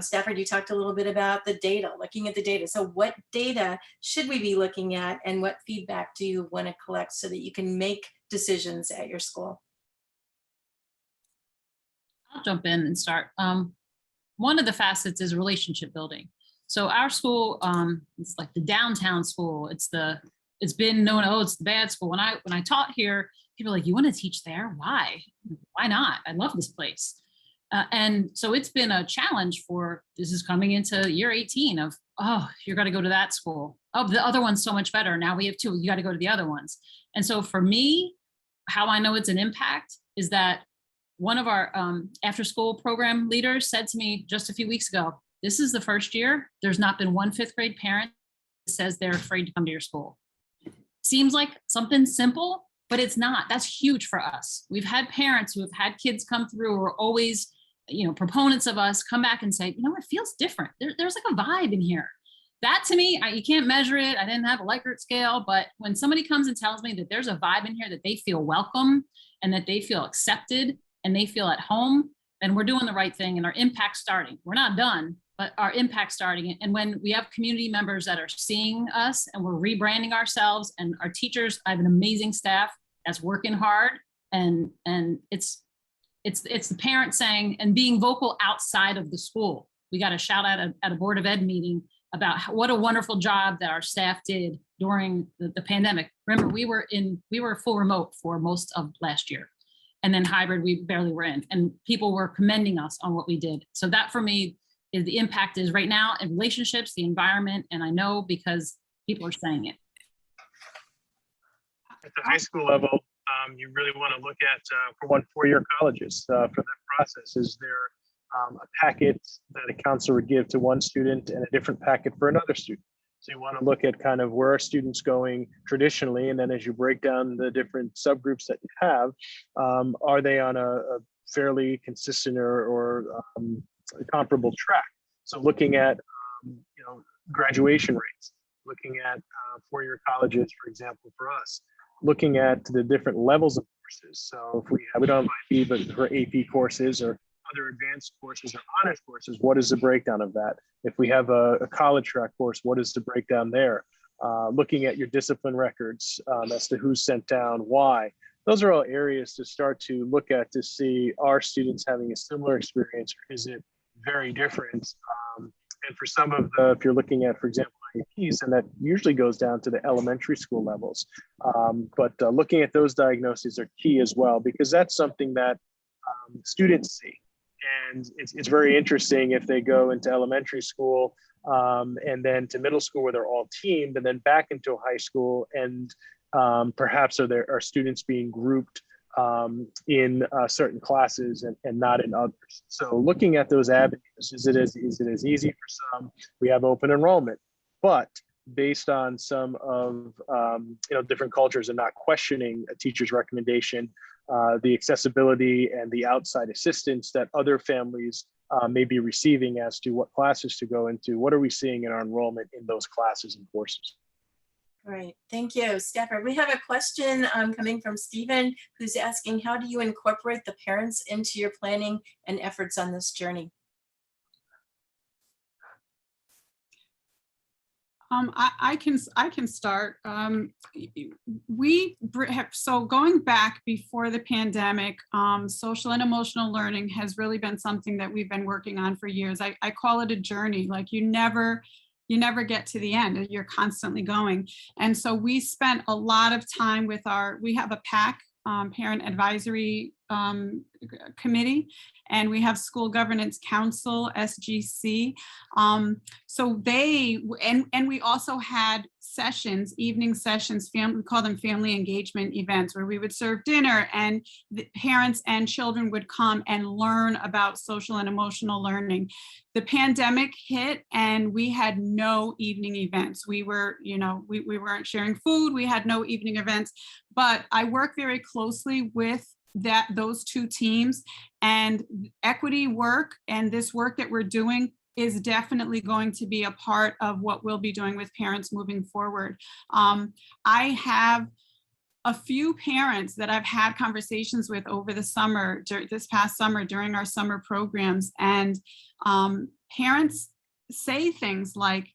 Stafford, you talked a little bit about the data, looking at the data. So what data should we be looking at, and what feedback do you want to collect so that you can make decisions at your school? I'll jump in and start. One of the facets is relationship building. So our school, it's like the downtown school. It's been known, oh, it's the bad school. When I taught here, people are like, you want to teach there? Why? Why not? I love this place. And so it's been a challenge this is coming into year 18 of, oh, you're going to go to that school. Oh, the other one's so much better. Now we have 2, you got to go to the other ones. And so for me, how I know it's an impact is that one of our after school program leaders said to me just a few weeks ago, this is the first year there's not been one 5th grade parent that says they're afraid to come to your school. Seems like something simple, but it's not. That's huge for us. We've had parents who have had kids come through who are always, proponents of us, come back and say, it feels different. There's like a vibe in here. That to me, you can't measure it. I didn't have a Likert scale, but when somebody comes and tells me that there's a vibe in here, that they feel welcome and that they feel accepted and they feel at home, then we're doing the right thing and our impact's starting. We're not done, but our impact's starting. And when we have community members that are seeing us and we're rebranding ourselves, and our teachers, I have an amazing staff that's working hard, and it's the parents saying and being vocal outside of the school. We got a shout out at a Board of Ed meeting about what a wonderful job that our staff did during the pandemic. Remember, we were full remote for most of last year. And then hybrid, we barely were in, and people were commending us on what we did. So that for me is the impact is right now in relationships, the environment, and I know because people are saying it. At the high school level, you really want to look at, for one, 4-year colleges for that process. Is there a packet that a counselor would give to one student and a different packet for another student? So you want to look at kind of where are students going traditionally, and then as you break down the different subgroups that you have, are they on a fairly consistent or comparable track? So looking at graduation rates, looking at 4-year colleges, for example, for us, looking at the different levels of courses. So if we don't have IB, but for AP courses or other advanced courses or honors courses, what is the breakdown of that? If we have a college track course, what is the breakdown there? Looking at your discipline records as to who's sent down, why. Those are all areas to start to look at to see, are students having a similar experience, or is it very different? And for some of the, if you're looking at, for example, IEPs, and that usually goes down to the elementary school levels. But looking at those diagnoses are key as well, because that's something that students see. And it's very interesting if they go into elementary school and then to middle school where they're all teamed, and then back into high school, and perhaps are students being grouped in certain classes and not in others. So looking at those avenues, is it as easy for some? We have open enrollment, but based on some of different cultures and not questioning a teacher's recommendation, the accessibility and the outside assistance that other families may be receiving as to what classes to go into, what are we seeing in our enrollment in those classes and courses? Great, thank you, Stafford. We have a question coming from Stephen, who's asking, how do you incorporate the parents into your planning and efforts on this journey? I can start. So going back before the pandemic, social and emotional learning has really been something that we've been working on for years. I call it a journey. Like you never get to the end. You're constantly going. And so we spent a lot of time with we have a PAC, parent advisory committee, and we have School Governance Council, SGC. So and we also had sessions, evening sessions, we call them family engagement events, where we would serve dinner and the parents and children would come and learn about social and emotional learning. The pandemic hit and we had no evening events. We were, we weren't sharing food. We had no evening events, but I work very closely with those two teams, and equity work and this work that we're doing is definitely going to be a part of what we'll be doing with parents moving forward. I have a few parents that I've had conversations with over the summer, this past summer, during our summer programs, and parents say things like,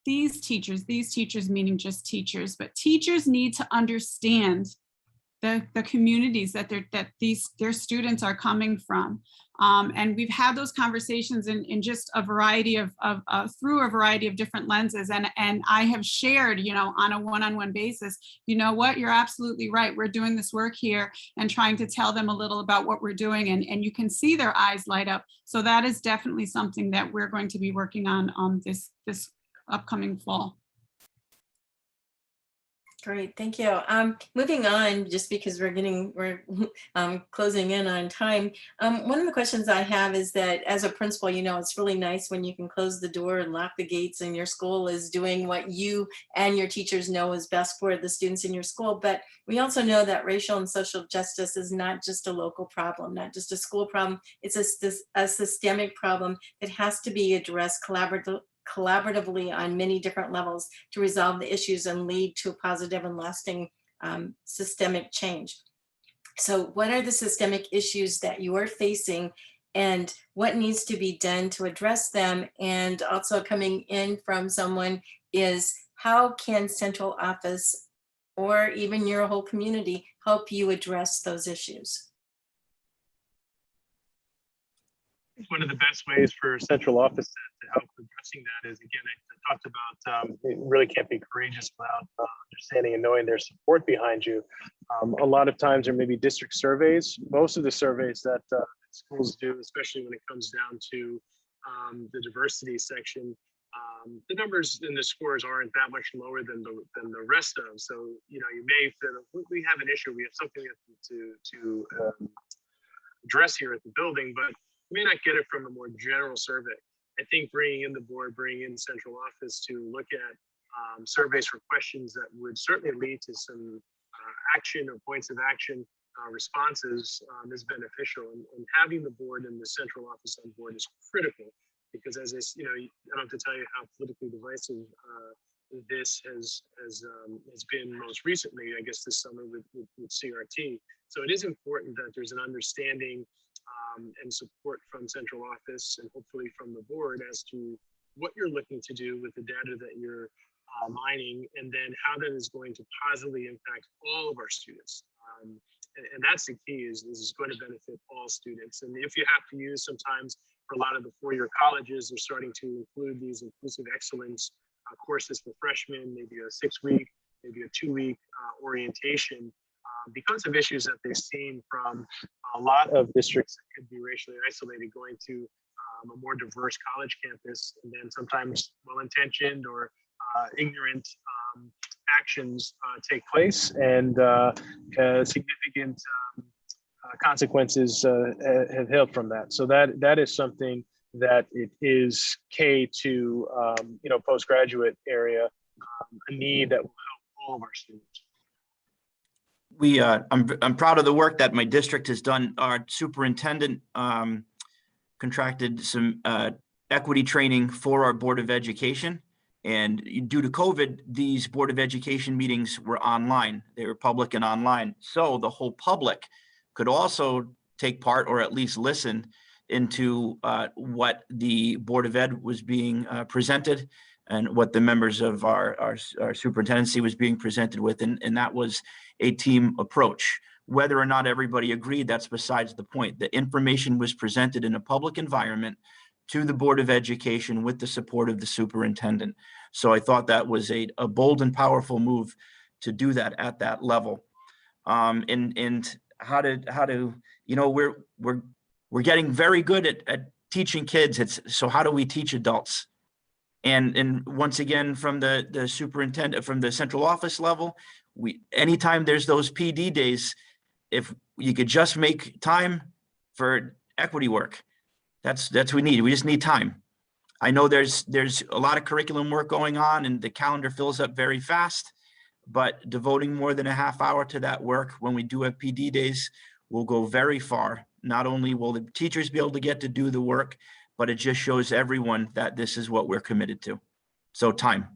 these teachers meaning just teachers, but teachers need to understand the communities that their students are coming from. And we've had those conversations in just a variety of through a variety of different lenses. And I have shared, on a one-on-one basis, what, you're absolutely right. We're doing this work here and trying to tell them a little about what we're doing. And you can see their eyes light up. So that is definitely something that we're going to be working on this upcoming fall. Great, thank you. Moving on, just because we're closing in on time. One of the questions I have is that as a principal, it's really nice when you can close the door and lock the gates and your school is doing what you and your teachers know is best for the students in your school. But we also know that racial and social justice is not just a local problem, not just a school problem. It's a systemic problem that has to be addressed collaboratively on many different levels to resolve the issues and lead to a positive and lasting systemic change. So what are the systemic issues that you are facing and what needs to be done to address them? And also coming in from someone is, how can central office or even your whole community help you address those issues? One of the best ways for central office to help addressing that is, again, I talked about, it really can't be courageous without understanding and knowing their support behind you. A lot of times there may be district surveys. Most of the surveys that schools do, especially when it comes down to the diversity section, the numbers and the scores aren't that much lower than the rest of them. So, you may feel, we have an issue, we have something to address here at the building, but you may not get it from a more general survey. I think bringing in the board, bringing in central office to look at surveys for questions that would certainly lead to some action or points of action responses is beneficial. And having the board and the central office on board is critical, because as I don't have to tell you how politically divisive this has been most recently, I guess this summer with CRT. So it is important that there's an understanding and support from central office and hopefully from the board as to what you're looking to do with the data that you're mining, and then how that is going to positively impact all of our students. And that's the key, is going to benefit all students. And if you have to use, sometimes for a lot of the four-year colleges, they're starting to include these inclusive excellence courses for freshmen, maybe a 6-week, maybe a 2-week orientation, because of issues that they've seen from a lot of districts that could be racially isolated, going to a more diverse college campus, and then sometimes well-intentioned or ignorant actions take place, and significant consequences have hailed from that. So that is something that it is K to postgraduate area, a need that will help all of our students. I'm proud of the work that my district has done. Our superintendent contracted some equity training for our Board of Education. And due to COVID, these Board of Education meetings were online. They were public and online. So the whole public could also take part, or at least listen into what the Board of Ed was being presented, and what the members of our superintendency was being presented with. And that was a team approach. Whether or not everybody agreed, that's besides the point. The information was presented in a public environment to the Board of Education with the support of the superintendent. So I thought that was a bold and powerful move to do that at that level. And how to, you know, we're getting very good at teaching kids. So how do we teach adults? And once again, from the superintendent, from the central office level, anytime there's those PD days, if you could just make time for equity work, that's what we need. We just need time. I know there's a lot of curriculum work going on and the calendar fills up very fast, but devoting more than a half hour to that work when we do have PD days will go very far. Not only will the teachers be able to get to do the work, but it just shows everyone that this is what we're committed to. So time.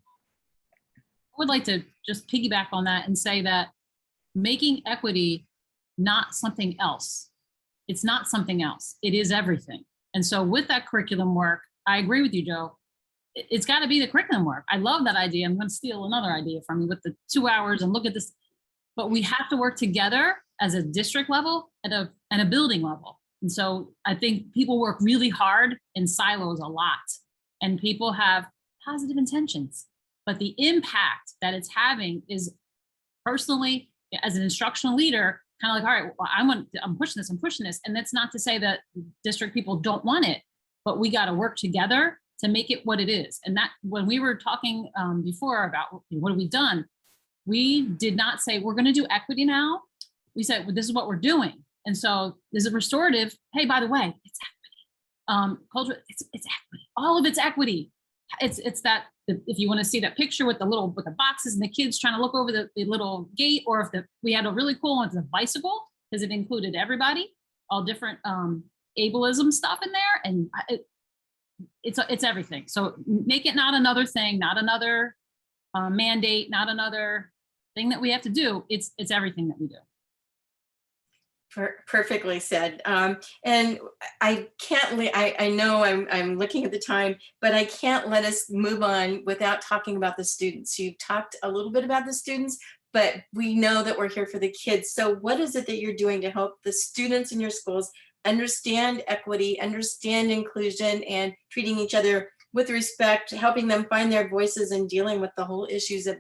I would like to just piggyback on that and say that making equity not something else. It's not something else. It is everything. And so with that curriculum work, I agree with you, Joe. It's got to be the curriculum work. I love that idea. I'm going to steal another idea from you with the 2 hours and look at this. But we have to work together as a district level and a building level. And so I think people work really hard in silos a lot, and people have positive intentions, but the impact that it's having is, personally, as an instructional leader, kind of like, all right, well, I'm pushing this. And that's not to say that district people don't want it, but we got to work together to make it what it is. And that, when we were talking before about what have we done, we did not say we're going to do equity now. We said, well, this is what we're doing. And so there's a restorative. Hey, by the way, it's equity. Culture, it's equity. All of it's equity. It's that, if you want to see that picture with the boxes and the kids trying to look over the little gate, or if we had a really cool one, the bicycle, because it included everybody, all different ableism stuff in there, and it's everything. So make it not another thing, not another mandate, not another thing that we have to do. It's everything that we do. Perfectly said. And I can't, I know I'm looking at the time, but I can't let us move on without talking about the students. You've talked a little bit about the students, but we know that we're here for the kids. So what is it that you're doing to help the students in your schools understand equity, understand inclusion, and treating each other with respect, helping them find their voices and dealing with the whole issues of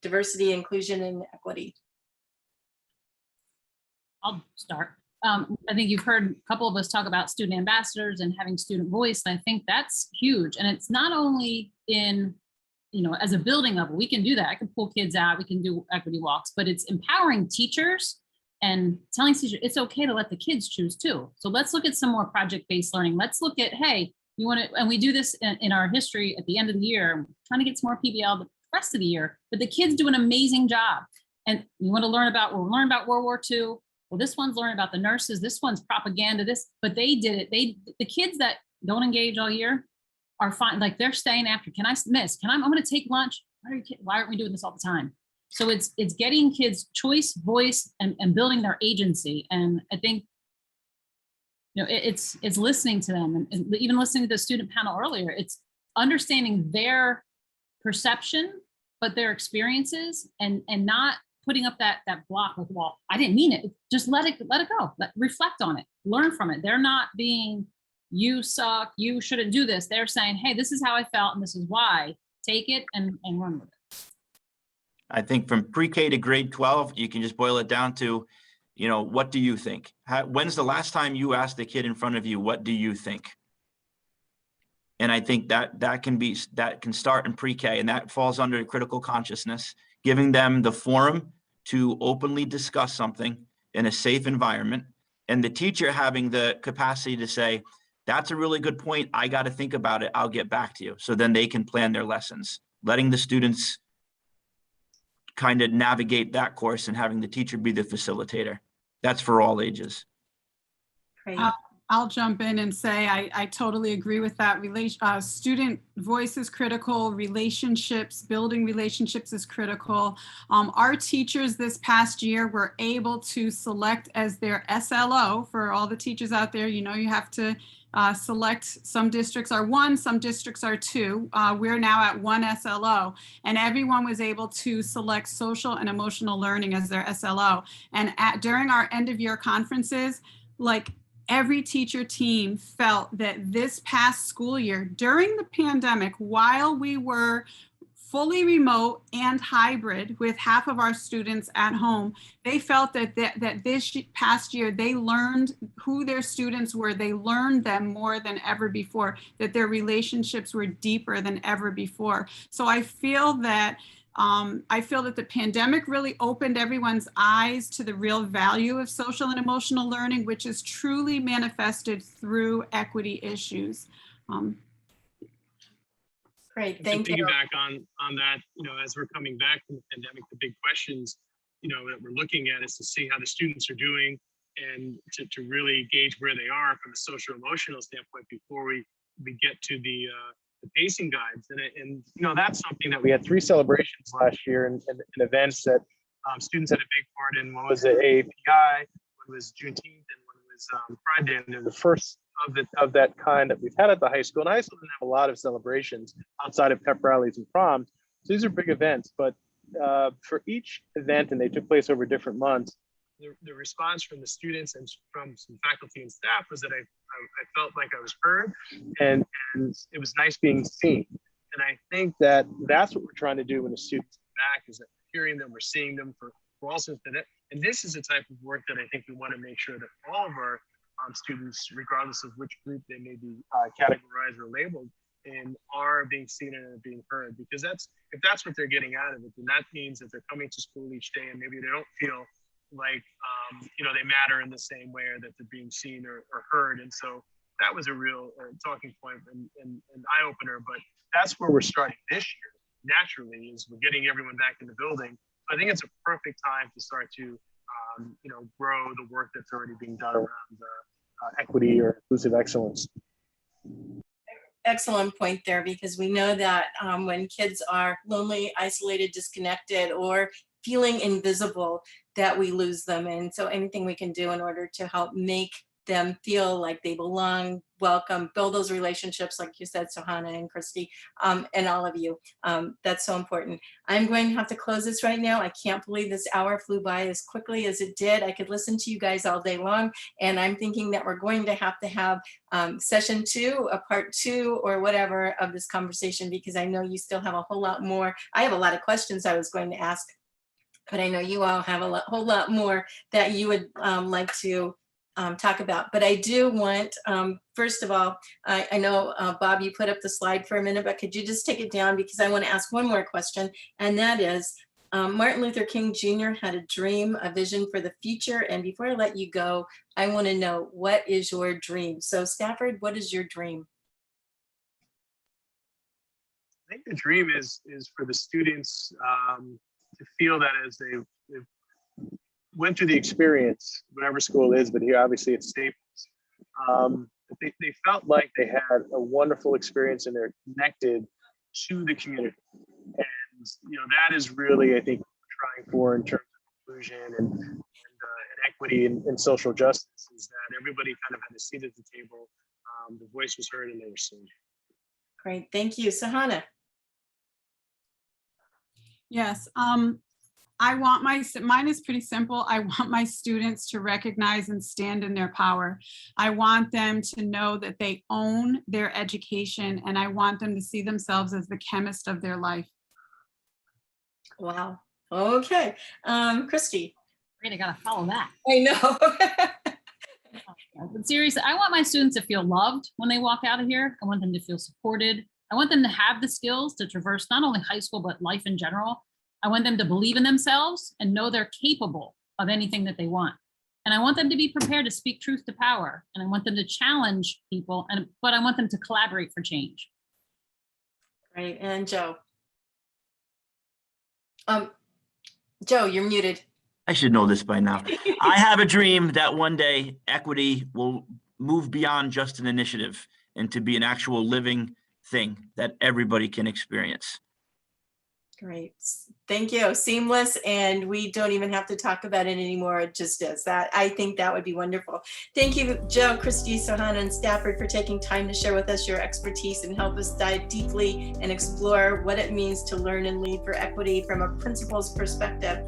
diversity, inclusion, and equity? I'll start. I think you've heard a couple of us talk about student ambassadors and having student voice. And I think that's huge. And it's not only in, as a building level, we can do that. I can pull kids out, we can do equity walks, but it's empowering teachers and telling teachers it's okay to let the kids choose too. So let's look at some more project-based learning. Let's look at, hey, you want to, and we do this in our history at the end of the year, trying to get some more PBL the rest of the year, but the kids do an amazing job. And you want to learn about, we'll learn about World War II. Well, this one's learning about the nurses. This one's propaganda. But they did it. The kids that don't engage all year are fine. Like, they're staying after. I'm going to take lunch. Why aren't we doing this all the time? So it's getting kids choice, voice, and building their agency. And I think, it's listening to them, and even listening to the student panel earlier. It's understanding their perception, but their experiences, and not putting up that block with, well, I didn't mean it. Just let it go. Reflect on it. Learn from it. They're not being, you suck, you shouldn't do this. They're saying, hey, this is how I felt and this is why. Take it and run with it. I think from pre-K to grade 12, you can just boil it down to, what do you think? When's the last time you asked the kid in front of you, what do you think? And I think that can start in pre-K, and that falls under critical consciousness, giving them the forum to openly discuss something in a safe environment, and the teacher having the capacity to say, that's a really good point. I got to think about it. I'll get back to you. So then they can plan their lessons, letting the students kind of navigate that course and having the teacher be the facilitator. That's for all ages. Great. I'll jump in and say I totally agree with that. Student voice is critical. Building relationships is critical. Our teachers this past year were able to select as their SLO. For all the teachers out there, you have to select. Some districts are 1, some districts are 2. We're now at 1 SLO, and everyone was able to select social and emotional learning as their SLO. And during our end of year conferences, every teacher team felt that this past school year, during the pandemic, while we were fully remote and hybrid with half of our students at home, they felt that this past year, they learned who their students were. They learned them more than ever before, that their relationships were deeper than ever before. So I feel that the pandemic really opened everyone's eyes to the real value of social and emotional learning, which is truly manifested through equity issues. Great, To thank you. piggyback on that, as we're coming back from the pandemic, the big questions, that we're looking at is to see how the students are doing and to really gauge where they are from a social emotional standpoint before we get to the pacing guides. And that's something that we had 3 celebrations last year and events that students had a big part in. One was the AAPI, one was Juneteenth, and one was Pride Day. And they're the first of that kind that we've had at the high school. And high school didn't have a lot of celebrations outside of pep rallies and proms. So these are big events, but for each event, and they took place over different months, the response from the students and from some faculty and staff was that I felt like I was heard, and it was nice being seen. And I think that that's what we're trying to do when the students come back, is that we're hearing them, we're seeing them for all sorts of it. And this is the type of work that I think we want to make sure that all of our students, regardless of which group they may be categorized or labeled, and are being seen and being heard. Because if that's what they're getting out of it, then that means that they're coming to school each day and maybe they don't feel like they matter in the same way, or that they're being seen or heard. And so that was a real talking point and eye opener. But that's where we're starting this year. Naturally, is we're getting everyone back in the building. I think it's a perfect time to start to grow the work that's already being done around equity or inclusive excellence. Excellent point there, because we know that when kids are lonely, isolated, disconnected, or feeling invisible, that we lose them. And so anything we can do in order to help make them feel like they belong, welcome, build those relationships, like you said, Sarhanna and Kristy, and all of you. That's so important. I'm going to have to close this right now. I can't believe this hour flew by as quickly as it did. I could listen to you guys all day long, and I'm thinking that we're going to have session 2, a part 2, or whatever of this conversation, because I know you still have a whole lot more. I have a lot of questions I was going to ask, but I know you all have a whole lot more that you would like to talk about. But I do want, first of all, I know, Bob, you put up the slide for a minute, but could you just take it down, because I want to ask one more question, and that is, Martin Luther King Jr. had a dream, a vision for the future. And before I let you go, I want to know, what is your dream? So Stafford, what is your dream? I think the dream is for the students to feel that as they've went through the experience, whatever school is, but here obviously it's Staples, they felt like they had a wonderful experience and they're connected to the community. And that is really, I think, what we're trying for in terms of inclusion and equity and social justice, is that everybody kind of had a seat at the table, the voice was heard, and they were seen. Great, thank you. Sarhanna. Yes, I want mine is pretty simple. I want my students to recognize and stand in their power. I want them to know that they own their education, and I want them to see themselves as the chemist of their life. Wow. Okay. Kristy. Great, I gotta follow that. I know. But seriously, I want my students to feel loved when they walk out of here. I want them to feel supported. I want them to have the skills to traverse not only high school, but life in general. I want them to believe in themselves and know they're capable of anything that they want. And I want them to be prepared to speak truth to power. And I want them to challenge people, but I want them to collaborate for change. Great. And Joe. Joe, you're muted. I should know this by now. I have a dream that one day equity will move beyond just an initiative and to be an actual living thing that everybody can experience. Great. Thank you. Seamless. And we don't even have to talk about it anymore. It just is that. I think that would be wonderful. Thank you, Joe, Kristy, Sarhanna, and Stafford, for taking time to share with us your expertise and help us dive deeply and explore what it means to learn and lead for equity from a principal's perspective.